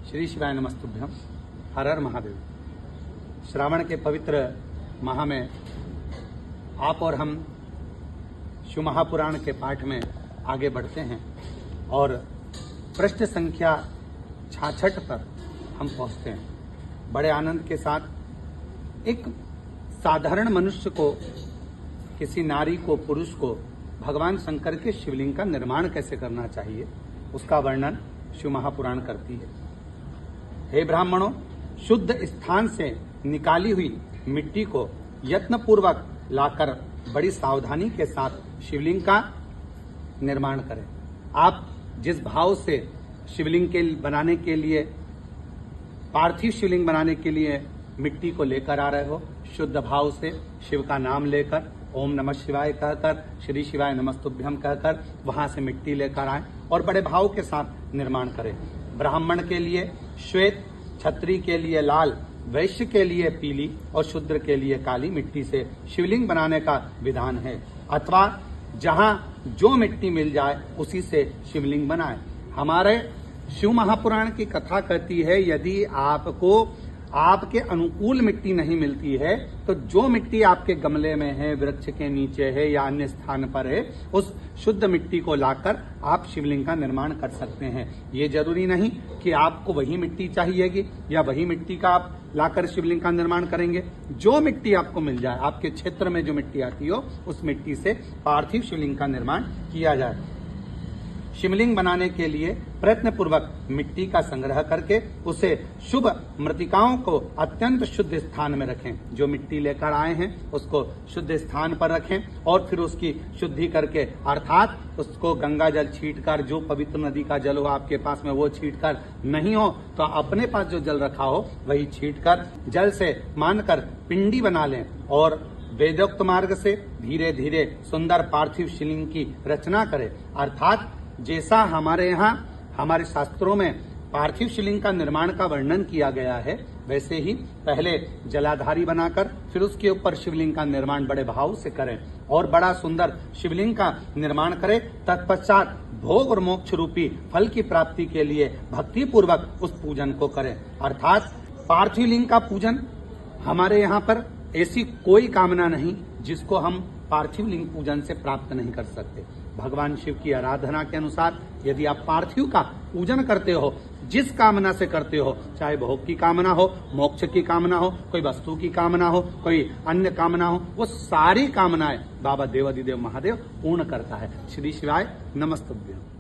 श्री शिवाय नमस्तुभ्यम। हर हर महादेव। श्रावण के पवित्र माह में आप और हम शिव महापुराण के पाठ में आगे बढ़ते हैं और पृष्ठ संख्या 66 पर हम पहुंचते हैं। बड़े आनंद के साथ एक साधारण मनुष्य को, किसी नारी को, पुरुष को भगवान शंकर के शिवलिंग का निर्माण कैसे करना चाहिए, उसका वर्णन शिव महापुराण करती है। हे ब्राह्मणों, शुद्ध स्थान से निकाली हुई मिट्टी को यत्नपूर्वक लाकर बड़ी सावधानी के साथ शिवलिंग का निर्माण करें। आप जिस भाव से शिवलिंग के बनाने के लिए, पार्थिव शिवलिंग बनाने के लिए मिट्टी को लेकर आ रहे हो, शुद्ध भाव से शिव का नाम लेकर, ओम नमः शिवाय कहकर, श्री शिवाय नमस्तुभ्यम कहकर वहां से मिट्टी लेकर आए और बड़े भाव के साथ निर्माण करें। ब्राह्मण के लिए श्वेत, क्षत्रिय के लिए लाल, वैश्य के लिए पीली और शूद्र के लिए काली मिट्टी से शिवलिंग बनाने का विधान है। अथवा जहां जो मिट्टी मिल जाए उसी से शिवलिंग बनाए। हमारे शिव महापुराण की कथा कहती है, यदि आपको आपके अनुकूल मिट्टी नहीं मिलती है तो जो मिट्टी आपके गमले में है, वृक्ष के नीचे है या अन्य स्थान पर है, उस शुद्ध मिट्टी को लाकर आप शिवलिंग का निर्माण कर सकते हैं। ये जरूरी नहीं कि आपको वही मिट्टी चाहिएगी या वही मिट्टी का आप लाकर शिवलिंग का निर्माण करेंगे। जो मिट्टी आपको मिल जाए, आपके क्षेत्र में जो मिट्टी आती हो, उस मिट्टी से पार्थिव शिवलिंग का निर्माण किया जाए। शिवलिंग बनाने के लिए प्रयत्न पूर्वक मिट्टी का संग्रह करके उसे शुभ मृतिकाओं को अत्यंत शुद्ध स्थान में रखें। जो मिट्टी लेकर आए हैं उसको शुद्ध स्थान पर रखें और फिर उसकी शुद्धि करके, अर्थात उसको गंगा जल छींटकर, जो पवित्र नदी का जल हो आपके पास में वो छींटकर, नहीं हो तो अपने पास जो जल रखा हो वही छींटकर जल से मानकर पिंडी बना लें और वेदोक्त मार्ग से धीरे धीरे सुंदर पार्थिव शिवलिंग की रचना करें। अर्थात जैसा हमारे यहाँ हमारे शास्त्रों में पार्थिव शिवलिंग का निर्माण का वर्णन किया गया है, वैसे ही पहले जलाधारी बनाकर फिर उसके ऊपर शिवलिंग का निर्माण बड़े भाव से करें और बड़ा सुंदर शिवलिंग का निर्माण करें। तत्पश्चात भोग और मोक्ष रूपी फल की प्राप्ति के लिए भक्ति पूर्वक उस पूजन को करें। अर्थात पार्थिव लिंग का पूजन, हमारे यहाँ पर ऐसी कोई कामना नहीं जिसको हम पार्थिव लिंग पूजन से प्राप्त नहीं कर सकते। भगवान शिव की आराधना के अनुसार यदि आप पार्थिव का पूजन करते हो, जिस कामना से करते हो, चाहे भोग की कामना हो, मोक्ष की कामना हो, कोई वस्तु की कामना हो, कोई अन्य कामना हो, वो सारी कामनाएं बाबा देवाधिदेव महादेव पूर्ण करता है। श्री शिवाय नमस्तुभ्यम।